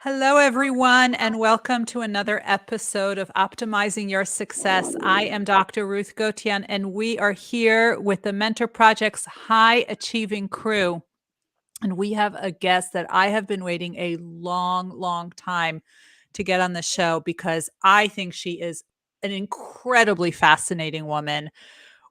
Hello, everyone, and welcome to another episode of Optimizing Your Success. I am Dr. Ruth Gotian, and we are here with the Mentor Project's high achieving crew. And we have a guest that I have been waiting a long, long time to get on the show because I think she is an incredibly fascinating woman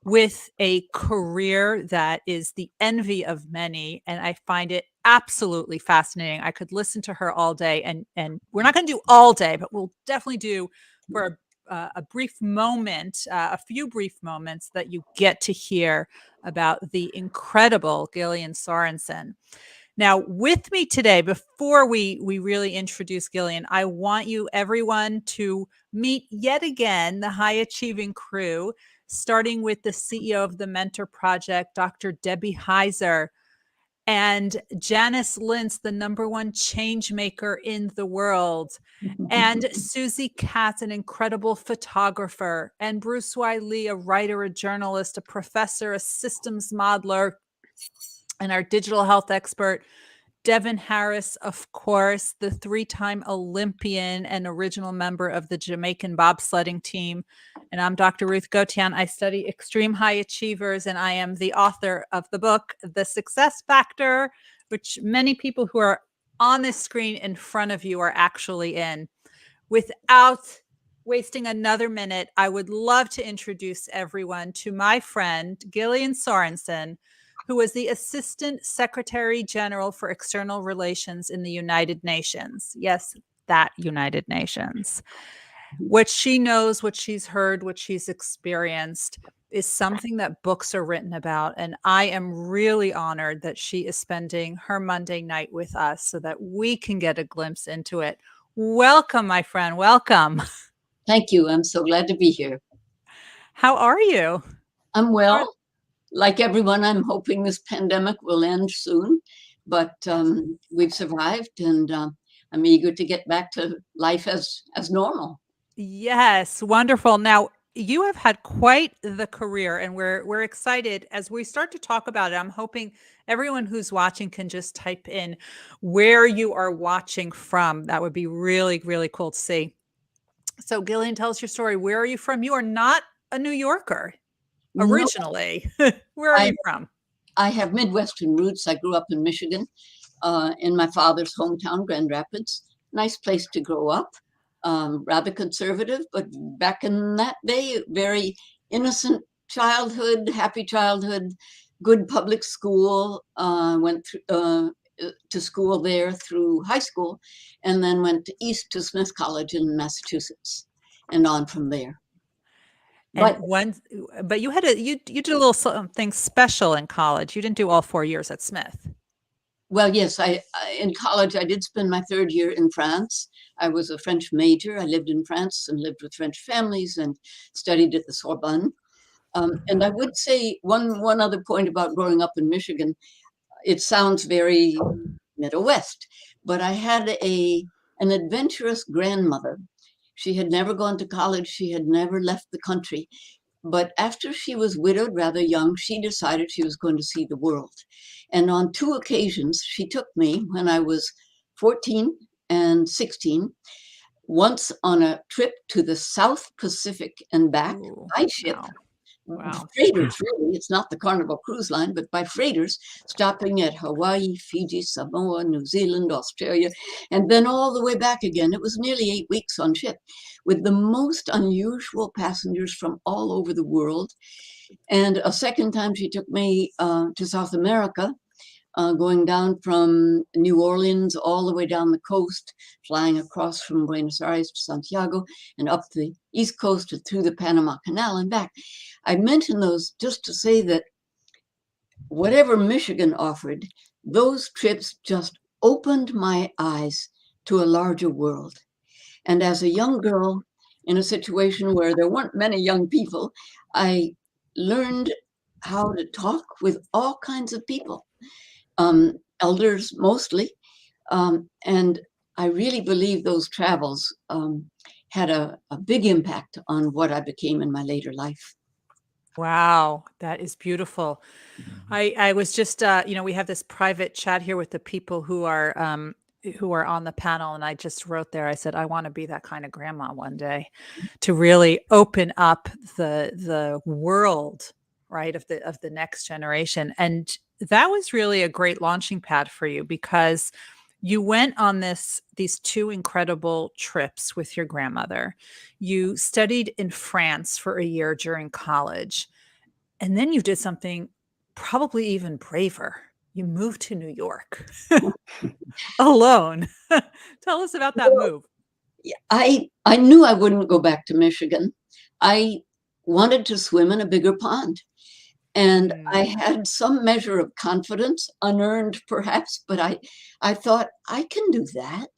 with a career that is the envy of many, and I find it absolutely fascinating. I could listen to her all day, and we're not going to do all day, but we'll definitely do for a brief moment, a few brief moments that you get to hear about the incredible Gillian Sorensen. Now, with me today, before we really introduce Gillian, I want you everyone to meet yet again the high achieving crew, starting with the CEO of the Mentor Project, Dr. Debbie Heiser, and Janice Lintz, the #1 change maker in the world, and Susie Katz, an incredible photographer, and Bruce Wiley, a writer, a journalist, a professor, a systems modeler, and our digital health expert, Devin Harris, of course, the 3-time Olympian and original member of the Jamaican bobsledding team. And I'm Dr. Ruth Gotian. I study extreme high achievers, and I am the author of the book, The Success Factor, which many people who are on this screen in front of you are actually in. Without wasting another minute, I would love to introduce everyone to my friend, Gillian Sorensen, who was the Assistant Secretary General for External Relations in the United Nations. Yes, that United Nations. What she knows, what she's heard, what she's experienced is something that books are written about. And I am really honored that she is spending her Monday night with us so that we can get a glimpse into it. Welcome, my friend. Welcome. Thank you. I'm so glad to be here. How are you? I'm well. Like everyone, I'm hoping this pandemic will end soon, but we've survived, and I'm eager to get back to life as normal. Yes, wonderful. Now, you have had quite the career, and we're excited as we start to talk about it. I'm hoping everyone who's watching can just type in where you are watching from. That would be really, really cool to see. So, Gillian, tell us your story. Where are you from? You are not a New Yorker No, originally. Where are I you from? I have Midwestern roots. I grew up in Michigan, in my father's hometown, Grand Rapids. Nice place to grow up. Rather conservative, but back in that day, very innocent childhood, happy childhood, good public school. Went to school there through high school, and then went east to Smith College in Massachusetts, and on from there. And But but you did a little something special in college. You didn't do all 4 years at Smith. well, yes, in college I did spend my third year in France. I was a French major. I lived in France and lived with French families and studied at the Sorbonne. And I would say one other point about growing up in Michigan. It sounds very Middle West, but I had an adventurous grandmother. She had never gone to college. She had never left the country. But after she was widowed rather young, she decided she was going to see the world. And on 2 occasions, she took me when I was 14 and 16, once on a trip to the South Pacific and back Ooh, by ship. wow. Wow. Freighters, really. It's not the Carnival Cruise Line, but by freighters, stopping at Hawaii, Fiji, Samoa, New Zealand, Australia, and then all the way back again. It was nearly 8 weeks on ship with the most unusual passengers from all over the world. And a second time, she took me to South America, going down from New Orleans all the way down the coast, flying across from Buenos Aires to Santiago and up the East Coast through the Panama Canal and back. I mention those just to say that whatever Michigan offered, those trips just opened my eyes to a larger world. And as a young girl in a situation where there weren't many young people, I learned how to talk with all kinds of people, elders mostly. And I really believe those travels had a big impact on what I became in my later life. Wow, that is beautiful. I was just, we have this private chat here with the people who are who are on the panel, and I just wrote there, I said, I want to be that kind of grandma one day, to really open up the world, right, of the next generation. And that was really a great launching pad for you, because you went on these two incredible trips with your grandmother. You studied in France for a year during college, and then you did something probably even braver. You moved to New York alone. Tell us about that Well, move. I knew I wouldn't go back to Michigan. I wanted to swim in a bigger pond. And I Mm. had some measure of confidence, unearned perhaps, but I thought I can do that.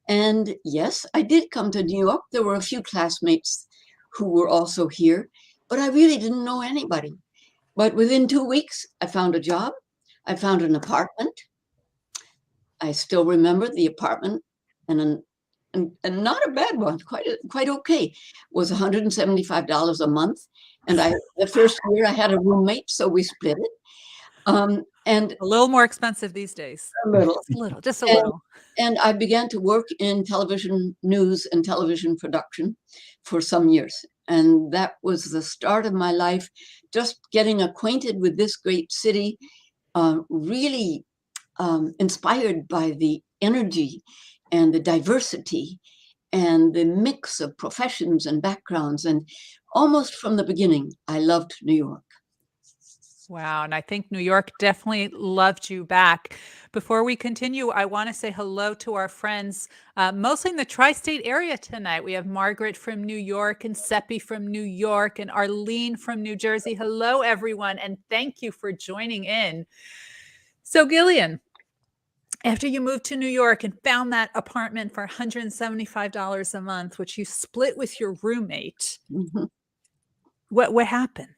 And yes, I did come to New York. There were a few classmates who were also here, but I really didn't know anybody. But within 2 weeks, I found a job. I found an apartment. I still remember the apartment, and and not a bad one, quite okay. Was $175 a month, and the first year I had a roommate, so we split it. And A little more expensive these days. a little, Just a and little. and I began to work in television news and television production for some years, and that was the start of my life. Just getting acquainted with this great city, really inspired by the energy and the diversity and the mix of professions and backgrounds. And almost from the beginning, I loved New York. Wow. And I think New York definitely loved you back. Before we continue, I want to say hello to our friends, mostly in the tri-state area tonight. We have Margaret from New York, and Seppi from New York, and Arlene from New Jersey. Hello, everyone. And thank you for joining in. So, Gillian, after you moved to New York and found that apartment for $175 a month, which you split with your roommate, Mm-hmm. what happened?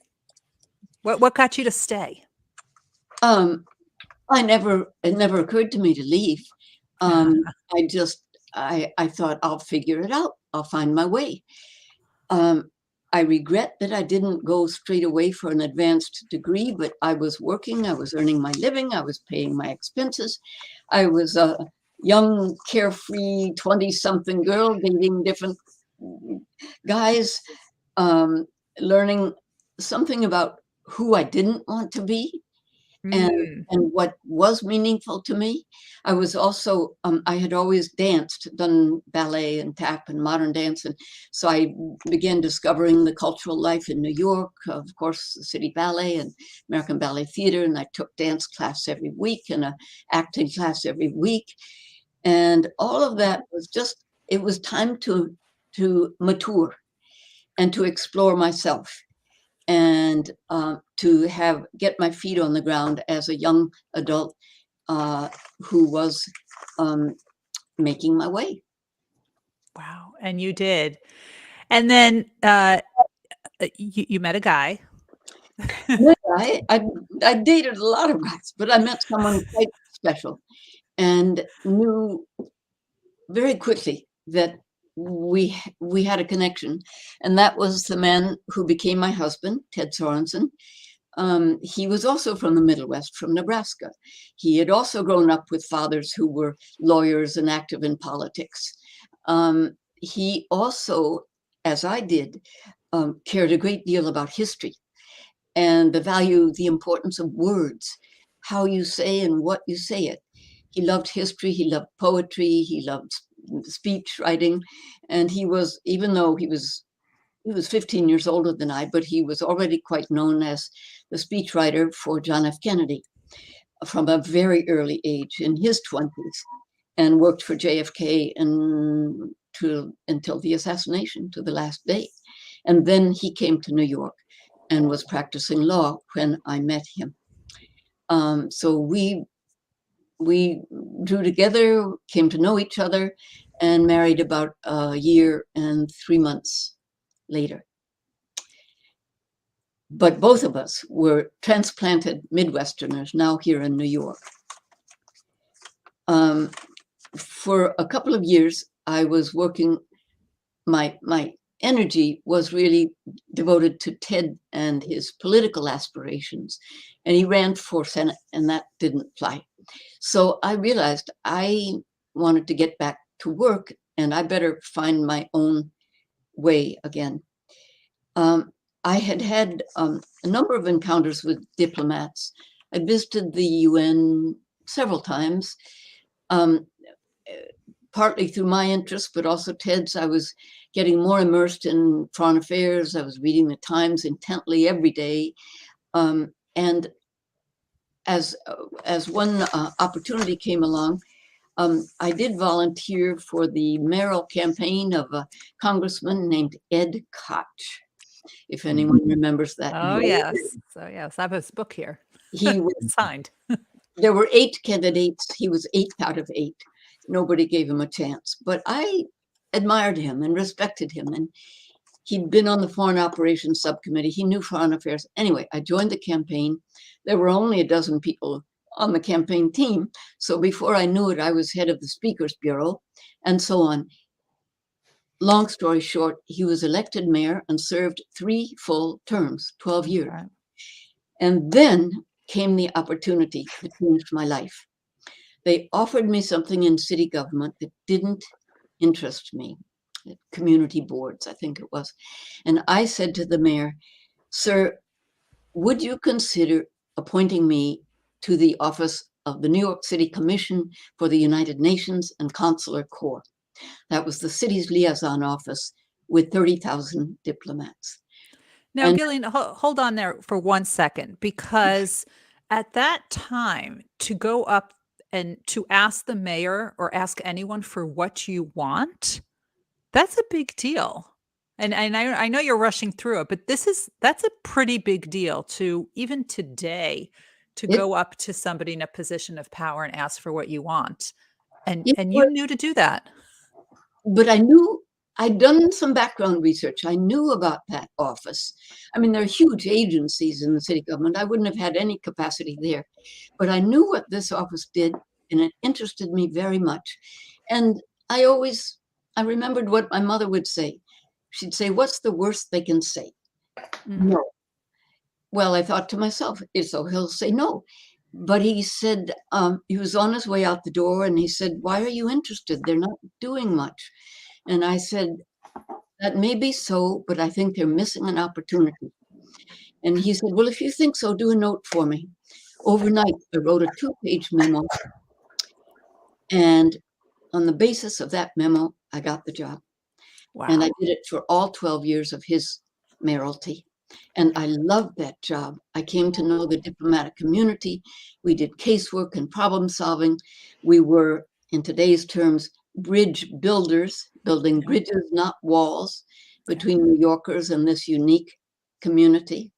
What got you to stay? Um, it never occurred to me to leave. I just, I thought I'll figure it out. I'll find my way. Um, I regret that I didn't go straight away for an advanced degree, but I was working, I was earning my living, I was paying my expenses. I was a young, carefree 20-something girl dating different guys, um, learning something about who I didn't want to be, and Mm. what was meaningful to me. I was also I had always danced, done ballet and tap and modern dance, and so I began discovering the cultural life in New York. Of course, the City Ballet and American Ballet Theater, and I took dance class every week and a acting class every week, and all of that was just, it was time to mature and to explore myself, and to get my feet on the ground as a young adult who was making my way. Wow. And you did. And then you met a guy. I dated a lot of guys, but I met someone quite special and knew very quickly that we had a connection, and that was the man who became my husband, Ted Sorensen. He was also from the Middle West, from Nebraska. He had also grown up with fathers who were lawyers and active in politics. He also, as I did, cared a great deal about history and the value, the importance of words, how you say and what you say it. He loved history, he loved poetry, he loved speech writing, and he was, even though he was 15 years older than I, but he was already quite known as the speechwriter for John F. Kennedy from a very early age, in his 20s, and worked for JFK until the assassination, to the last day. And then he came to New York and was practicing law when I met him. So we drew together, came to know each other, and married about a year and 3 months later. But both of us were transplanted Midwesterners, now here in New York. For a couple of years, I was working, my energy was really devoted to Ted and his political aspirations. And he ran for Senate, and that didn't fly. So I realized I wanted to get back to work, and I better find my own way again. I had had a number of encounters with diplomats. I visited the UN several times, partly through my interest, but also Ted's. I was getting more immersed in foreign affairs. I was reading the Times intently every day. And as one opportunity came along, I did volunteer for the mayoral campaign of a congressman named Ed Koch, if anyone remembers that Oh, name. yes. So, yes, I have his book here. He was, Signed. there were 8 candidates. He was 8th out of 8. Nobody gave him a chance, but I admired him and respected him. And he'd been on the Foreign Operations Subcommittee. He knew foreign affairs. Anyway, I joined the campaign. There were only a dozen people on the campaign team. So before I knew it, I was head of the Speakers Bureau and so on. Long story short, he was elected mayor and served 3 full terms, 12 years. Right. And then came the opportunity that changed my life. They offered me something in city government that didn't interest me. Community boards, I think it was. And I said to the mayor, "Sir, would you consider appointing me to the office of the New York City Commission for the United Nations and Consular Corps?" That was the city's liaison office with 30,000 diplomats. Now, And Gillian, hold on there for 1 second, because at that time, to go up and to ask the mayor or ask anyone for what you want, that's a big deal. And I know you're rushing through it, but that's a pretty big deal to even today to it, go up to somebody in a position of power and ask for what you want. And it you was, knew to do that. but I knew I'd done some background research. I knew about that office. I mean, there are huge agencies in the city government. I wouldn't have had any capacity there, but I knew what this office did, and it interested me very much. And I remembered what my mother would say. She'd say, "What's the worst they can say?" Mhm. No. Well, I thought to myself, so he'll say no. But he said, he was on his way out the door and he said, "Why are you interested? They're not doing much." And I said, "That may be so, but I think they're missing an opportunity." And he said, "Well, if you think so, do a note for me." Overnight, I wrote a 2-page memo. And on the basis of that memo, I got the job. And I Wow. did it for all 12 years of his mayoralty. And I loved that job. I came to know the diplomatic community. We did casework and problem solving. We were, in today's terms, bridge builders, building bridges, not walls, between New Yorkers and this unique community.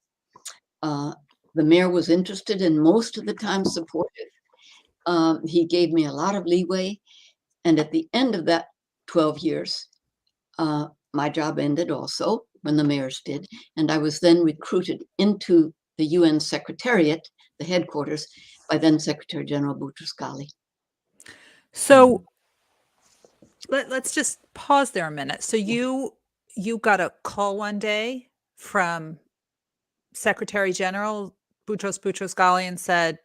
The mayor was interested and most of the time supportive. He gave me a lot of leeway. And at the end of that 12 years, my job ended also when the mayor's did. And I was then recruited into the UN Secretariat, the headquarters, by then Secretary General Boutros-Ghali. So let's just pause there a minute. So you got a call one day from Secretary General Boutros-Ghali and said,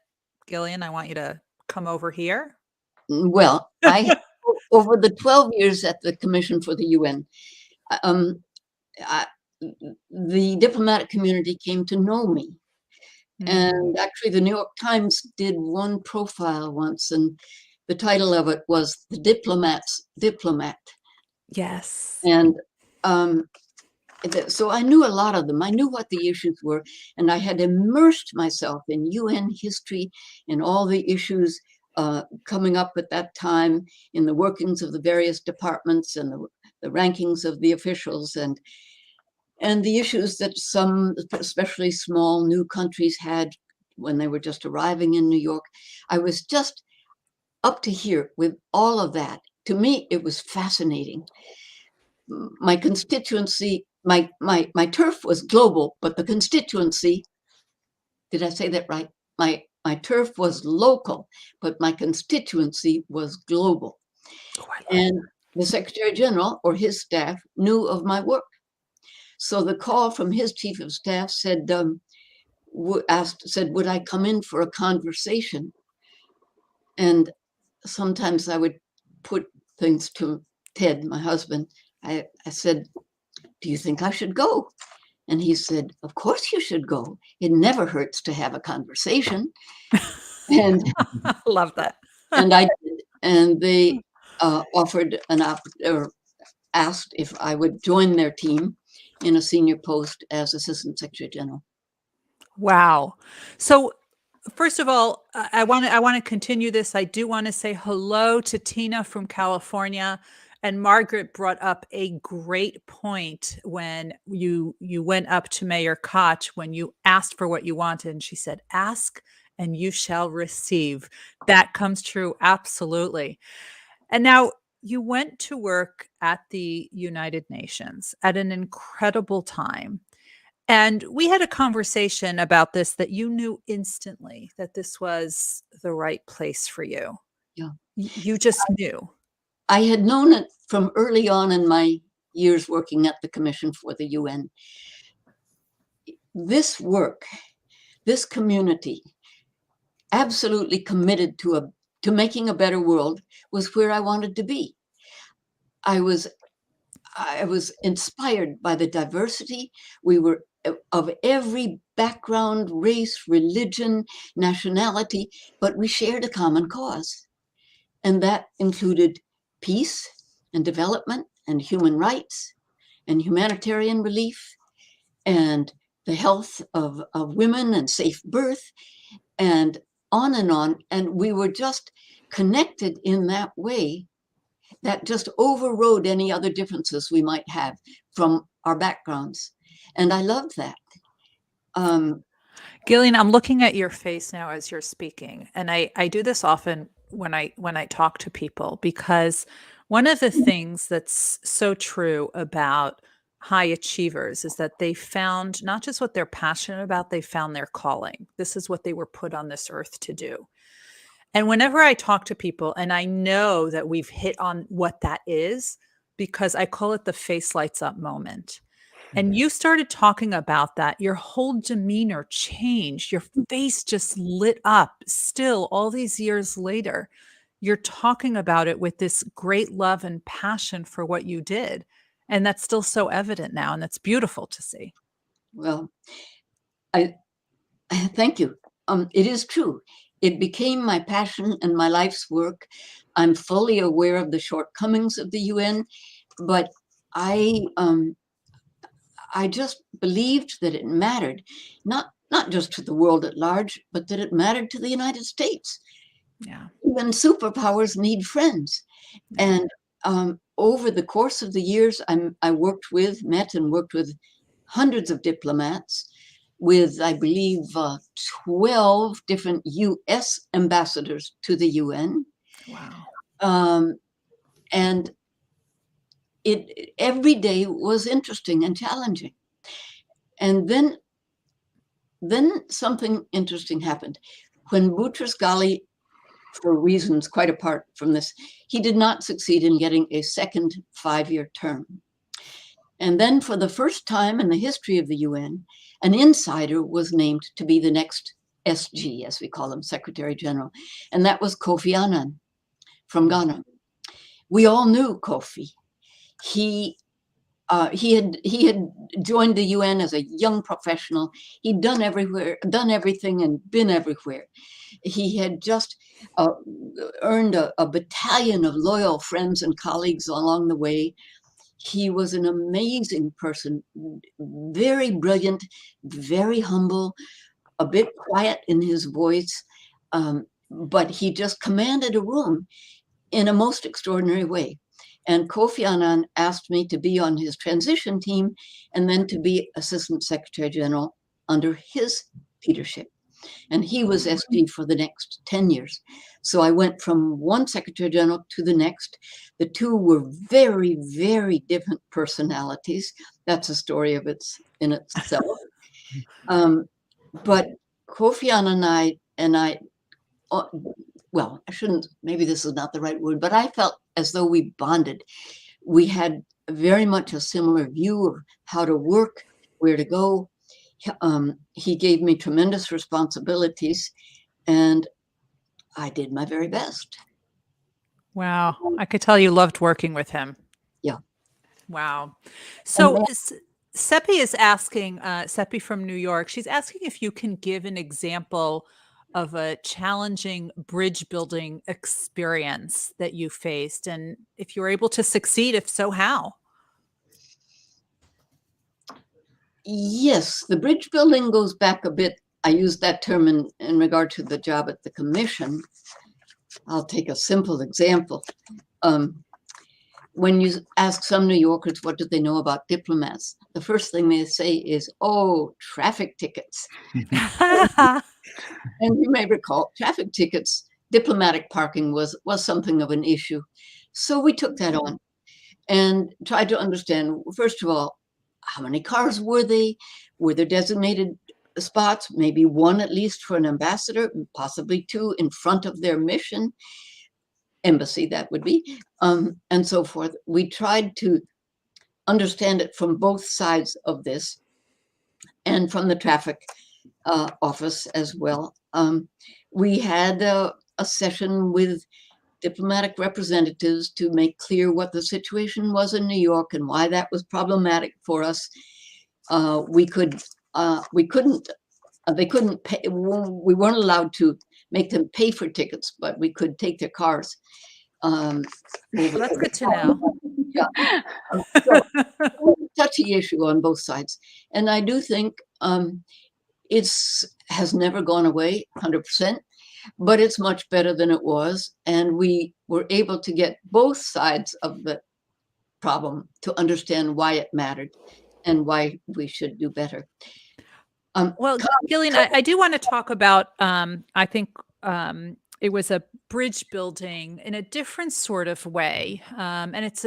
"Gillian, I want you to come over here." Well, over the 12 years at the Commission for the UN, um, I, the diplomatic community came to know me. And actually, the New York Times did one profile once, and the title of it was "The Diplomat's Diplomat." Yes. And so I knew a lot of them. I knew what the issues were, and I had immersed myself in UN history and all the issues coming up at that time in the workings of the various departments and the rankings of the officials and the issues that some, especially small new countries, had when they were just arriving in New York. I was just up to here with all of that. To me, it was fascinating. My constituency, my turf was global, but the constituency, did I say that right? My turf was local, but my constituency was global. Oh, I love And the Secretary General or his staff knew of my work. So the call from his chief of staff said, would I come in for a conversation? And sometimes I would put things to Ted, my husband. I said, do you think I should go? And he said, of course you should go. It never hurts to have a conversation. And Love that. and I did. And they offered or asked if I would join their team in a senior post as Assistant Secretary General. Wow. So first of all, I want to continue this. I do want to say hello to Tina from California. And Margaret brought up a great point when you went up to Mayor Koch when you asked for what you wanted. And she said, ask and you shall receive. That comes true. Absolutely. And now you went to work at the United Nations at an incredible time. And we had a conversation about this that you knew instantly that this was the right place for you. Yeah. You just knew. I had known it from early on in my years working at the Commission for the UN. This work, this community, absolutely committed to making a better world, was where I wanted to be. I was inspired by the diversity. We were of every background, race, religion, nationality, but we shared a common cause. And that included peace and development and human rights and humanitarian relief and the health of women and safe birth and on. And we were just connected in that way that just overrode any other differences we might have from our backgrounds. And I loved that. Gillian, I'm looking at your face now as you're speaking. And I do this often when I talk to people, because one of the things that's so true about high achievers is that they found not just what they're passionate about, they found their calling. This is what they were put on this earth to do. And whenever I talk to people, and I know that we've hit on what that is, because I call it the face lights up moment. And you started talking about that. Your whole demeanor changed. Your face just lit up. Still, all these years later, you're talking about it with this great love and passion for what you did. And that's still so evident now. And that's beautiful to see. Well, I thank you. It is true. It became my passion and my life's work. I'm fully aware of the shortcomings of the UN, but I just believed that it mattered, not just to the world at large, but that it mattered to the United States. Yeah. Even superpowers need friends. Yeah. And over the course of the years, I met and worked with hundreds of diplomats, with, I believe, 12 different US ambassadors to the UN. Wow. And every day was interesting and challenging. And then something interesting happened. When Boutros Ghali, for reasons quite apart from this, he did not succeed in getting a second 5-year term. And then for the first time in the history of the UN, an insider was named to be the next SG, as we call him, Secretary General. And that was Kofi Annan from Ghana. We all knew Kofi. He had joined the UN as a young professional. He'd done everything and been everywhere. He had just earned a battalion of loyal friends and colleagues along the way. He was an amazing person, very brilliant, very humble, a bit quiet in his voice, but he just commanded a room in a most extraordinary way. And Kofi Annan asked me to be on his transition team and then to be Assistant Secretary General under his leadership. And he was SD for the next 10 years. So I went from one Secretary General to the next. The two were very, very different personalities. That's a story in itself. But Kofi Annan and I, well, I shouldn't, maybe this is not the right word, but I felt as though we bonded. We had very much a similar view of how to work, where to go. He gave me tremendous responsibilities, and I did my very best. Wow. I could tell you loved working with him. Yeah. Wow. And So Seppi is asking, Seppi from New York, she's asking if you can give an example of a challenging bridge building experience that you faced, and if you were able to succeed, if so, how? yes, the bridge building goes back a bit. I used that term in regard to the job at the commission. I'll take a simple example. When you ask some New Yorkers what do they know about diplomats, the first thing they say is, oh, traffic tickets. And you may recall traffic tickets, diplomatic parking was something of an issue. So we took that on and tried to understand, first of all, how many cars were they? Were there designated spots, maybe one at least for an ambassador, possibly two in front of their mission, embassy that would be, and so forth. We tried to understand it from both sides of this and from the traffic office as well. We had a session with diplomatic representatives to make clear what the situation was in New York and why that was problematic for us. We couldn't, they couldn't pay, we weren't allowed to make them pay for tickets, but we could take their cars. Well, that's good to know. Yeah. So, touchy issue on both sides. And I do think it's has never gone away 100%, but it's much better than it was. And we were able to get both sides of the problem to understand why it mattered and why we should do better. Well, Gillian, I do want to talk about, I think it was a bridge building in a different sort of way. And it's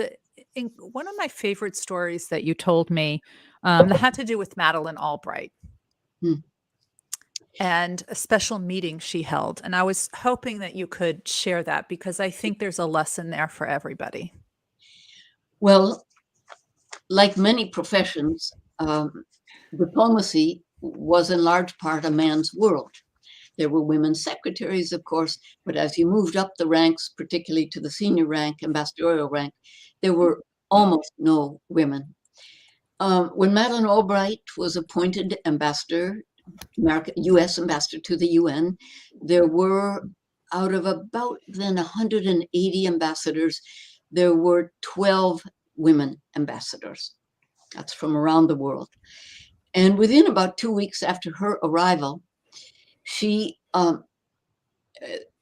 one of my favorite stories that you told me that had to do with Madeleine Albright. Hmm. And a special meeting she held. And I was hoping that you could share that because I think there's a lesson there for everybody. Well, like many professions, diplomacy was in large part a man's world. There were women secretaries, of course, but as you moved up the ranks, particularly to the senior rank, ambassadorial rank, there were almost no women. When Madeleine Albright was appointed ambassador, U.S. ambassador to the UN, there were, out of about then 180 ambassadors, there were 12 women ambassadors. That's from around the world. And within about 2 weeks after her arrival, she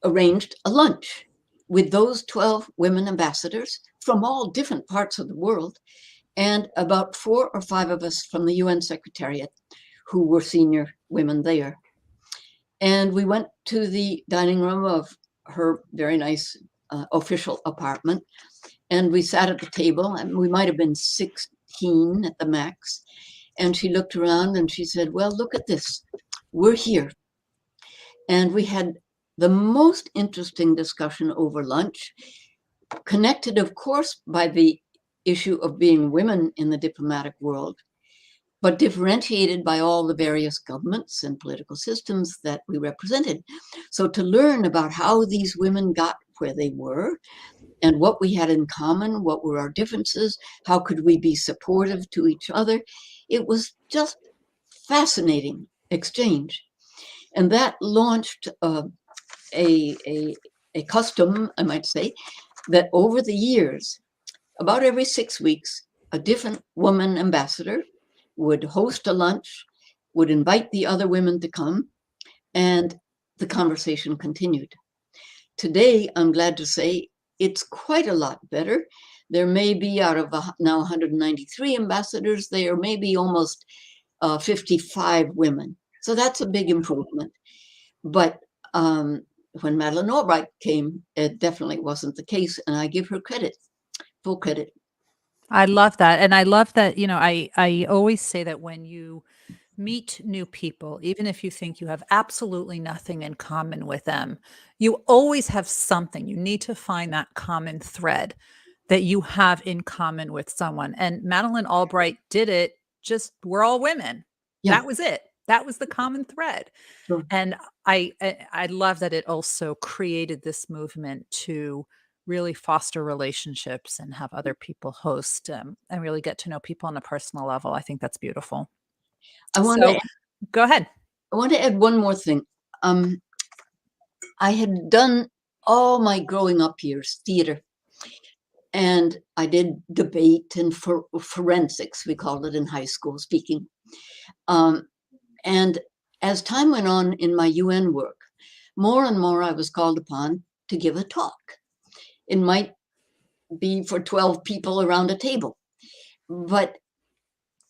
arranged a lunch with those 12 women ambassadors from all different parts of the world, and about 4 or 5 of us from the UN Secretariat who were senior women there. And we went to the dining room of her very nice official apartment, and we sat at the table, and we might have been 16 at the max. And she looked around and she said, well, look at this. We're here. And we had the most interesting discussion over lunch, connected, of course, by the issue of being women in the diplomatic world, but differentiated by all the various governments and political systems that we represented. So to learn about how these women got where they were and what we had in common, what were our differences, how could we be supportive to each other, it was just fascinating exchange. And that launched a custom, I might say, that over the years, about every 6 weeks, a different woman ambassador would host a lunch, would invite the other women to come, and the conversation continued. Today, I'm glad to say, it's quite a lot better. There may be, out of now 193 ambassadors, there may be almost 55 women. So that's a big improvement. But when Madeleine Albright came, it definitely wasn't the case, and I give her credit, full credit. I love that. And I love that, I always say that when you meet new people, even if you think you have absolutely nothing in common with them, you always have something. You need to find that common thread that you have in common with someone. And Madeleine Albright did it. Just, we're all women. Yeah. That was it. That was the common thread. Sure. And I love that it also created this movement to really foster relationships and have other people host and really get to know people on a personal level. I think that's beautiful. Go ahead. I want to add one more thing. I had done all my growing up years theater, and I did debate and forensics, we called it in high school, speaking. And as time went on in my UN work, more and more I was called upon to give a talk. It might be for 12 people around a table. But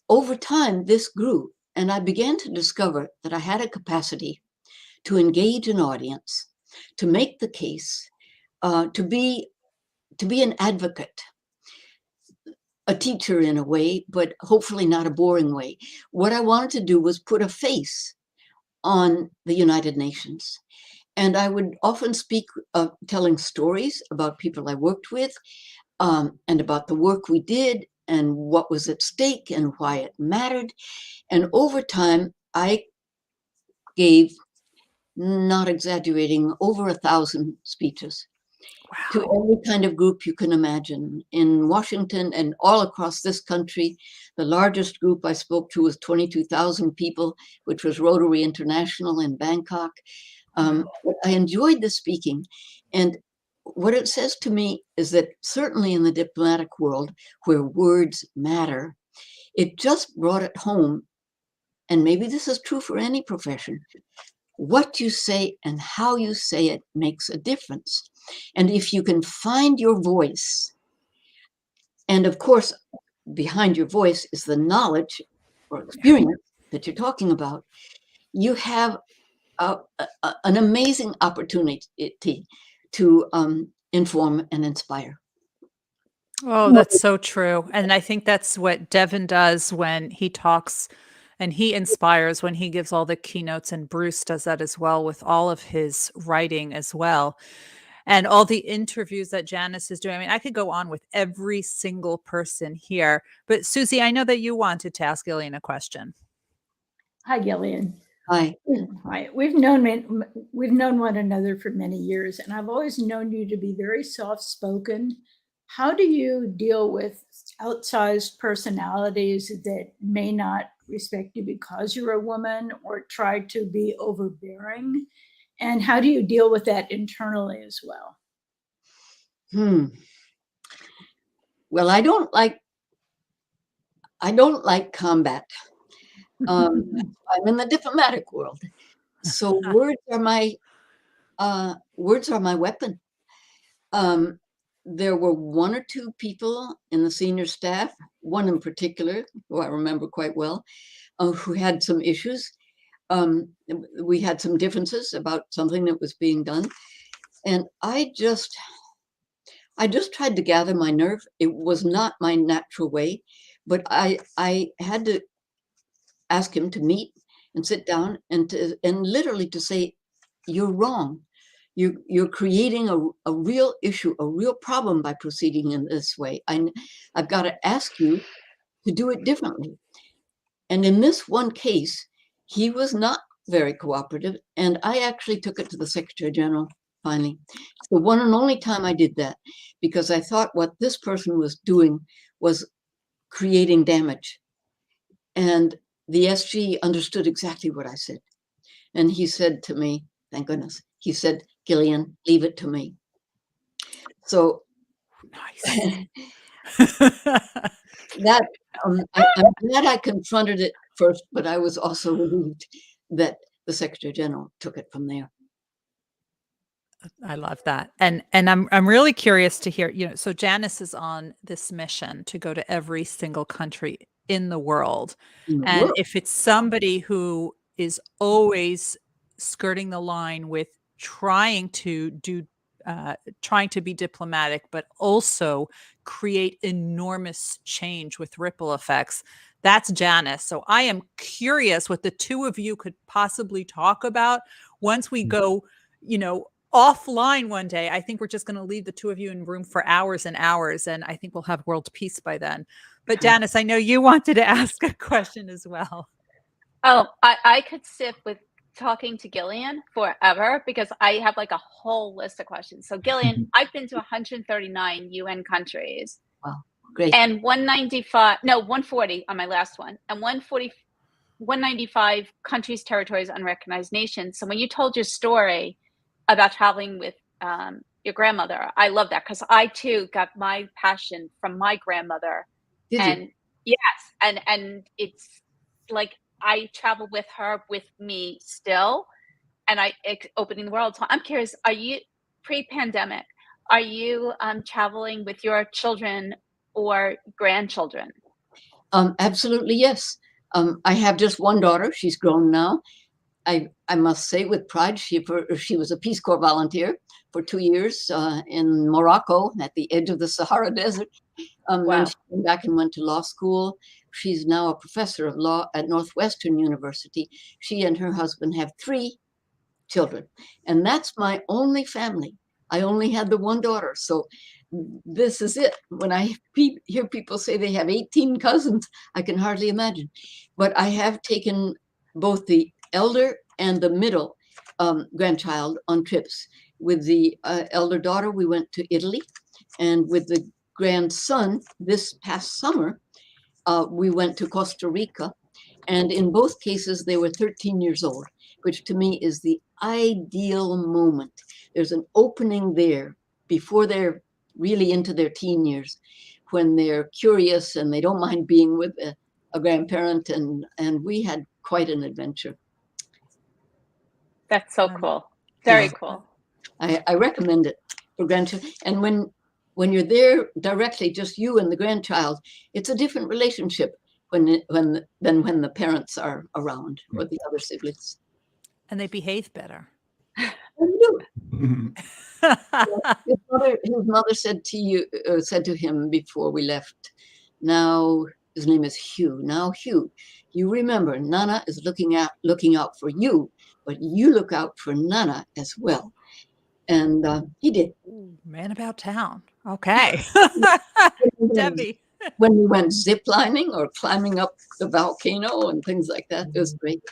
over time, this grew, and I began to discover that I had a capacity to engage an audience, to make the case, to be an advocate, a teacher in a way, but hopefully not a boring way. What I wanted to do was put a face on the United Nations. And I would often speak telling stories about people I worked with, and about the work we did and what was at stake and why it mattered. And over time, I gave, not exaggerating, over 1,000 speeches. Wow. To every kind of group you can imagine in Washington and all across this country. The largest group I spoke to was 22,000 people, which was Rotary International in Bangkok. I enjoyed the speaking. And what it says to me is that certainly in the diplomatic world, where words matter, it just brought it home. And maybe this is true for any profession. What you say and how you say it makes a difference. And if you can find your voice, and of course, behind your voice is the knowledge or experience that you're talking about, you have an amazing opportunity to inform and inspire. Oh, that's so true. And I think that's what Devin does when he talks and he inspires when he gives all the keynotes, and Bruce does that as well with all of his writing as well. And all the interviews that Janice is doing. I mean, I could go on with every single person here, but Susie, I know that you wanted to ask Gillian a question. Hi, Gillian. Hi. Hi. We've known one another for many years, and I've always known you to be very soft-spoken. How do you deal with outsized personalities that may not respect you because you're a woman or try to be overbearing? And how do you deal with that internally as well? Well, I don't like combat. I'm in the diplomatic world, so words are my weapon. There were one or two people in the senior staff, one in particular, who I remember quite well, who had some issues. We had some differences about something that was being done. And I just tried to gather my nerve. It was not my natural way, but I had to ask him to meet and sit down and literally to say, you're wrong. You're creating a real issue, a real problem by proceeding in this way. I've got to ask you to do it differently. And in this one case, he was not very cooperative, and I actually took it to the Secretary General finally. It's the one and only time I did that, because I thought what this person was doing was creating damage. And the SG understood exactly what I said. And he said to me, thank goodness, he said, Gillian, leave it to me. So nice. that I'm glad I confronted it first, but I was also relieved that the Secretary General took it from there. I love that. And I'm really curious to hear, so Janice is on this mission to go to every single country in the world. And if it's somebody who is always skirting the line with trying to be diplomatic, but also create enormous change with ripple effects, that's Janice. So I am curious what the two of you could possibly talk about once we go, offline one day. I think we're just going to leave the two of you in room for hours and hours, and I think we'll have world peace by then. But Janice, I know you wanted to ask a question as well. Oh, I could sit with talking to Gillian forever because I have like a whole list of questions. So Gillian, I've been to 139 UN countries. Wow, great. And 140 on my last one, and 195 countries, territories, unrecognized nations. So when you told your story about traveling with your grandmother, I love that because I too got my passion from my grandmother. Did and you? yes, and it's like I travel with her, with me still, and opening the world. So I'm curious, are you pre-pandemic? Are you traveling with your children or grandchildren? Absolutely, yes. I have just one daughter. She's grown now. I must say with pride, she was a Peace Corps volunteer for 2 years in Morocco at the edge of the Sahara Desert. Wow. Then she came back and went to law school. She's now a professor of law at Northwestern University. She and her husband have 3 children. And that's my only family. I only had the one daughter. So this is it. When I hear people say they have 18 cousins, I can hardly imagine. But I have taken both the elder and the middle grandchild on trips. With the elder daughter, we went to Italy. And with the grandson, this past summer, we went to Costa Rica. And in both cases, they were 13 years old, which to me is the ideal moment. There's an opening there before they're really into their teen years, when they're curious and they don't mind being with a grandparent. And we had quite an adventure. That's so cool. Very Yeah. cool. I recommend it for grandchildren. And when you're there directly, just you and the grandchild, it's a different relationship than when the parents are around or the other siblings. And they behave better. His mother said to him before we left, now his name is Hugh. Now, Hugh, you remember Nana is looking out for you, but you look out for Nana as well. And he did. Ooh, man about town. Okay. Debbie. When we went ziplining or climbing up the volcano and things like that, it was great.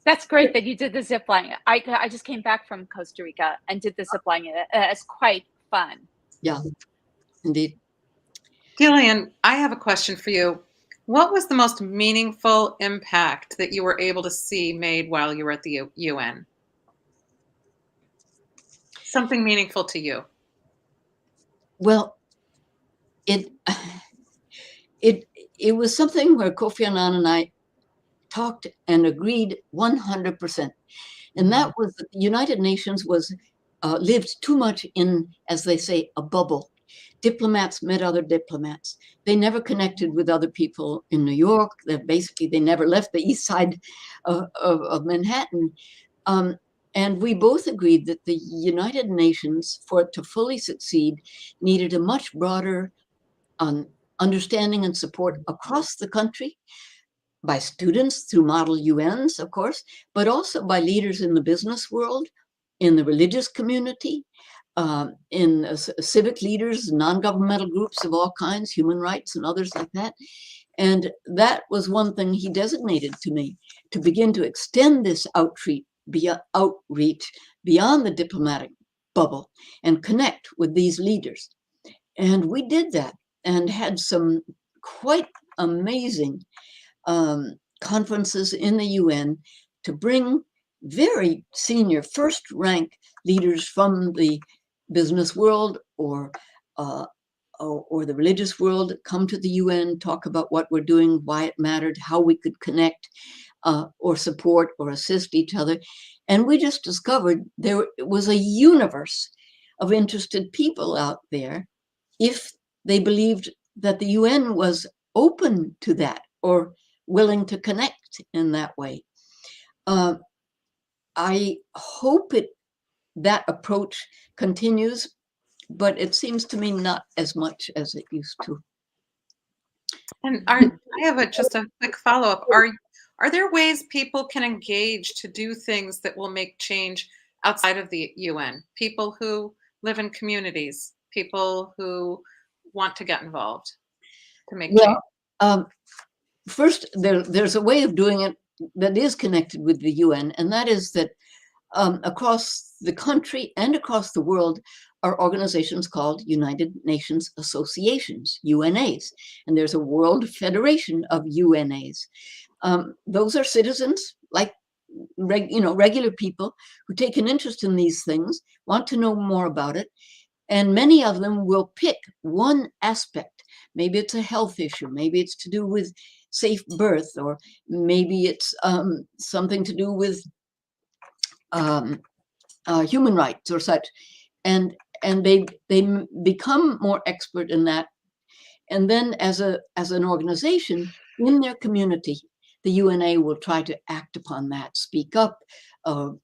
That's great that you did the zip line. I just came back from Costa Rica and did the zip line. It's quite fun. Yeah, indeed. Gillian, I have a question for you. What was the most meaningful impact that you were able to see made while you were at the UN? Something meaningful to you. Well, it was something where Kofi Annan and I talked and agreed 100%. And that was that the United Nations lived too much in, as they say, a bubble. Diplomats met other diplomats. They never connected with other people in New York. They never left the east side of Manhattan. And we both agreed that the United Nations, for it to fully succeed, needed a much broader understanding and support across the country, by students through model UNs, of course, but also by leaders in the business world, in the religious community, in civic leaders, non-governmental groups of all kinds, human rights and others like that. And that was one thing he designated to me, to begin to extend this outreach beyond the diplomatic bubble and connect with these leaders. And we did that and had some quite amazing conferences in the UN to bring very senior first-rank leaders from the business world or the religious world come to the UN, talk about what we're doing, why it mattered, how we could connect or support or assist each other. And we just discovered there was a universe of interested people out there if they believed that the UN was open to that or willing to connect in that way. I hope that approach continues, but it seems to me not as much as it used to. And I have just a quick follow-up. Are there ways people can engage to do things that will make change outside of the UN? People who live in communities, people who want to get involved to make change? First, there's a way of doing it that is connected with the UN, and that is that across the country and across the world are organizations called United Nations Associations, UNAs, and there's a World Federation of UNAs. Those are citizens like regular people who take an interest in these things, want to know more about it, and many of them will pick one aspect. Maybe it's a health issue, maybe it's to do with safe birth, or maybe it's something to do with human rights or such, and they become more expert in that. And then as an organization in their community, the UNA will try to act upon that, speak up,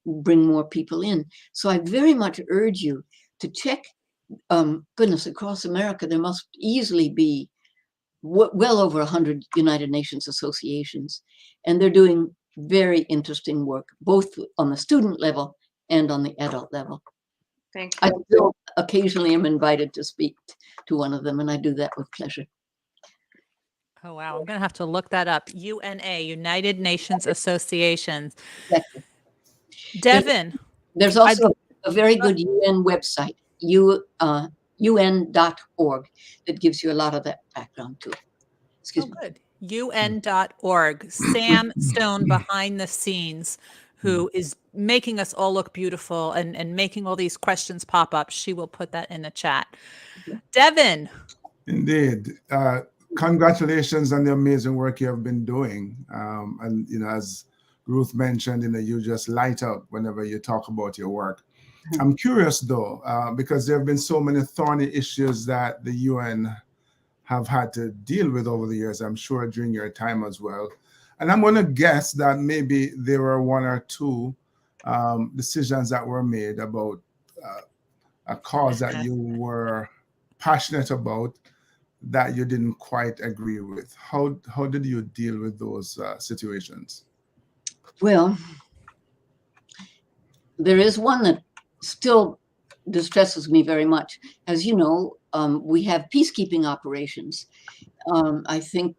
bring more people in. So I very much urge you to check. Goodness, across America, there must easily be well over 100 United Nations associations, and they're doing very interesting work, both on the student level and on the adult level. Thank I you. still occasionally am invited to speak to one of them, and I do that with pleasure. Oh, wow. I'm going to have to look that up. UNA, United Nations Associations. Exactly. Devin. There's also a very good UN website, un.org, that gives you a lot of that background too. Excuse me. Good. UN.org. Sam Stone behind the scenes, who is making us all look beautiful and making all these questions pop up. She will put that in the chat. Devin. Indeed. Congratulations on the amazing work you have been doing. And, as Ruth mentioned, you just light up whenever you talk about your work. I'm curious, though, because there have been so many thorny issues that the UN have had to deal with over the years, I'm sure during your time as well. And I'm going to guess that maybe there were one or two decisions that were made about a cause that you were passionate about that you didn't quite agree with. How did you deal with those situations? Well, there is one that still distresses me very much. As you know, we have peacekeeping operations. I think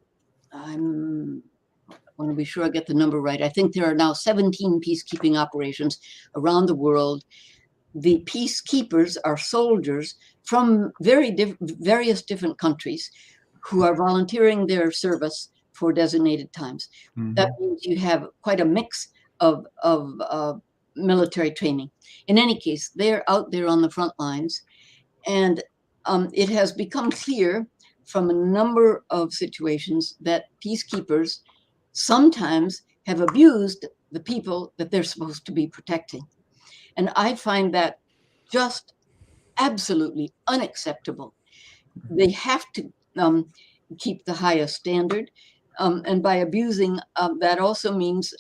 I want to be sure I get the number right. I think there are now 17 peacekeeping operations around the world. The peacekeepers are soldiers from various different countries who are volunteering their service for designated times. Mm-hmm. That means you have quite a mix of military training. In any case, they're out there on the front lines, and it has become clear from a number of situations that peacekeepers sometimes have abused the people that they're supposed to be protecting. And I find that just absolutely unacceptable. They have to keep the highest standard. And by abusing, that also means,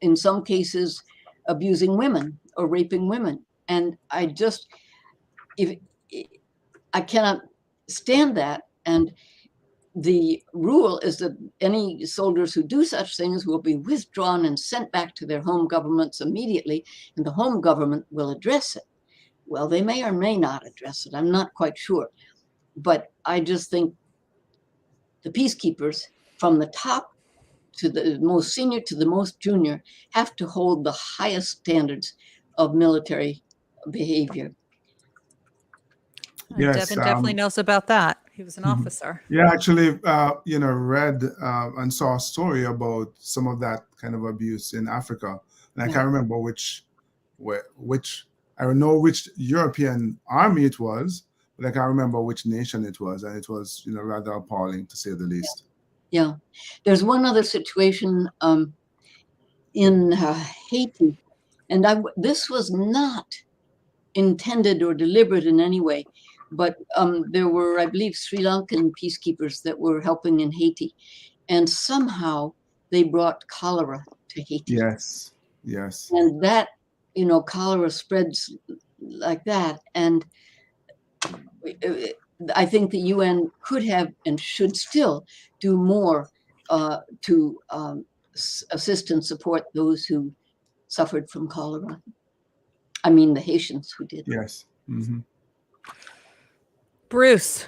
in some cases, abusing women or raping women. And I cannot stand that. And the rule is that any soldiers who do such things will be withdrawn and sent back to their home governments immediately, and the home government will address it. Well, they may or may not address it. I'm not quite sure. But I just think the peacekeepers, from the top to the most senior to the most junior, have to hold the highest standards of military behavior. Yes, Devin definitely knows about that. He was an officer. Yeah, actually, read and saw a story about some of that kind of abuse in Africa. And I can't remember which, I don't know which European army it was, but I can't remember which nation it was. And it was, rather appalling, to say the least. Yeah. There's one other situation in Haiti. And this was not intended or deliberate in any way. But there were, I believe, Sri Lankan peacekeepers that were helping in Haiti. And somehow they brought cholera to Haiti. Yes. And that, cholera spreads like that. And I think the UN could have and should still do more to assist and support those who suffered from cholera. I mean, the Haitians who did. Yes. Mm-hmm. Bruce,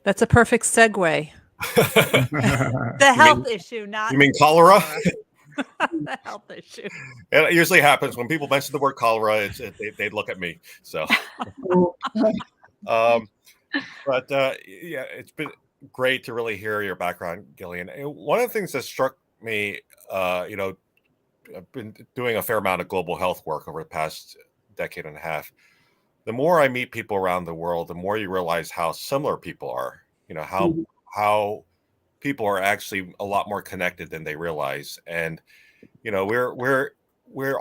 that's a perfect segue. The health issue, not... You mean cholera? The health issue. And it usually happens when people mention the word cholera. They look at me. So, but yeah, it's been great to really hear your background, Gillian. And one of the things that struck me, I've been doing a fair amount of global health work over the past decade and a half. The more I meet people around the world, the more you realize how similar people are. How people are actually a lot more connected than they realize. And we're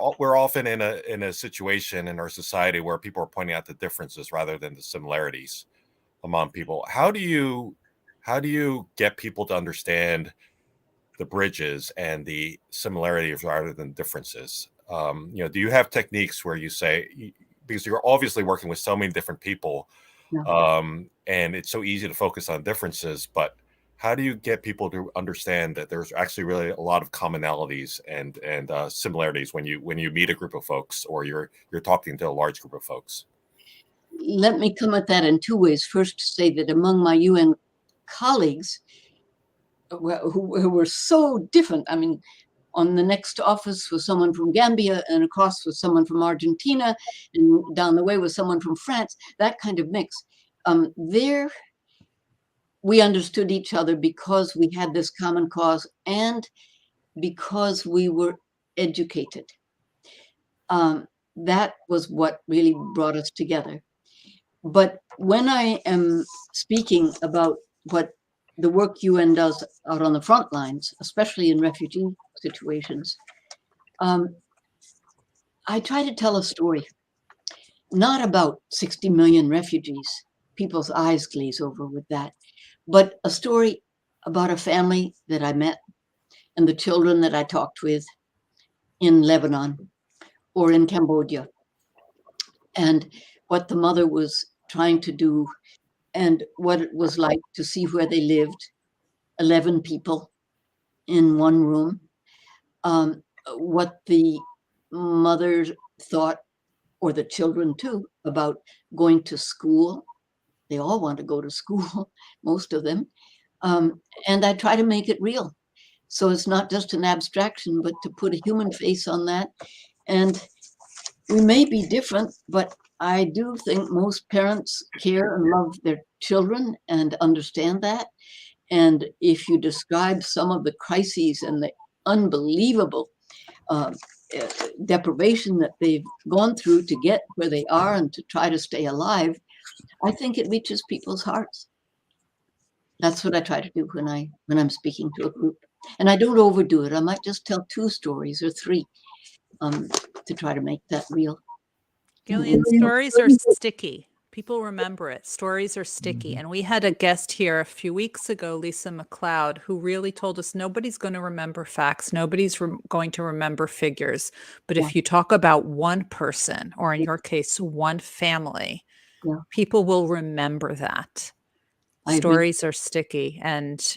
often in a situation in our society where people are pointing out the differences rather than the similarities among people. How do you get people to understand the bridges and the similarities rather than differences? Do you have techniques where you say, because you're obviously working with so many different people, and it's so easy to focus on differences, but how do you get people to understand that there's actually really a lot of commonalities and similarities when you meet a group of folks or you're talking to a large group of folks? Let me come at that in two ways. First, to say that among my UN colleagues who were so different, I mean, on the next office was someone from Gambia, and across was someone from Argentina, and down the way was someone from France, that kind of mix. There, we understood each other because we had this common cause and because we were educated. That was what really brought us together. But when I am speaking about what the work UN does out on the front lines, especially in refugee situations, I try to tell a story, not about 60 million refugees. People's eyes glaze over with that, but a story about a family that I met and the children that I talked with in Lebanon or in Cambodia, and what the mother was trying to do and what it was like to see where they lived, 11 people in one room, what the mother thought, or the children too, about going to school. They all want to go to school, most of them. And I try to make it real. So it's not just an abstraction, but to put a human face on that. And we may be different, but I do think most parents care and love their children and understand that. And if you describe some of the crises and the unbelievable deprivation that they've gone through to get where they are and to try to stay alive, I think it reaches people's hearts. That's what I try to do when I'm speaking to a group. And I don't overdo it. I might just tell 2 stories or 3 to try to make that real. Gillian, stories are sticky. People remember it. Stories are sticky. And we had a guest here a few weeks ago, Lisa McLeod, who really told us nobody's going to remember facts. Nobody's going to remember figures. But if you talk about one person, or in your case, one family, people will remember that. Stories are sticky. And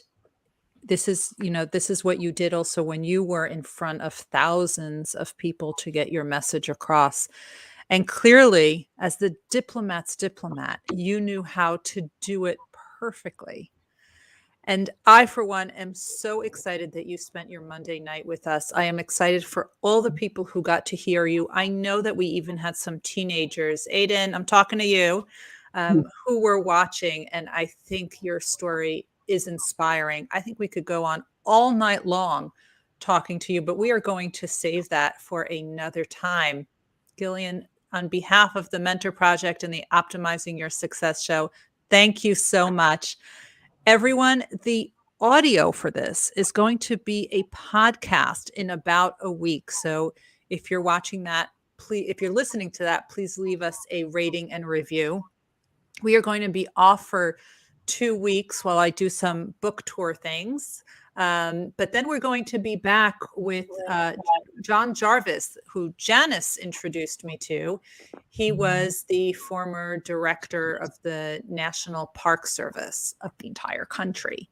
this is what you did also when you were in front of thousands of people to get your message across. And clearly, as the diplomat's diplomat, you knew how to do it perfectly. And I, for one, am so excited that you spent your Monday night with us. I am excited for all the people who got to hear you. I know that we even had some teenagers. Aiden, I'm talking to you, who were watching. And I think your story is inspiring. I think we could go on all night long talking to you, but we are going to save that for another time. Gillian, on behalf of the Mentor Project and the Optimizing Your Success show, thank you so much. Everyone, the audio for this is going to be a podcast in about a week. So if you're watching that, please, if you're listening to that, please leave us a rating and review. We are going to be off for 2 weeks while I do some book tour things. But then we're going to be back with John Jarvis, who Janice introduced me to. He was the former director of the National Park Service of the entire country.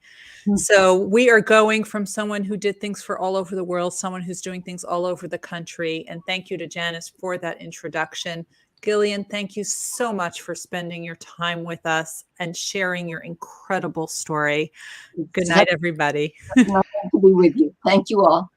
So we are going from someone who did things for all over the world, someone who's doing things all over the country. And thank you to Janice for that introduction. Gillian, thank you so much for spending your time with us and sharing your incredible story. Good night, everybody. To be with you. Thank you all.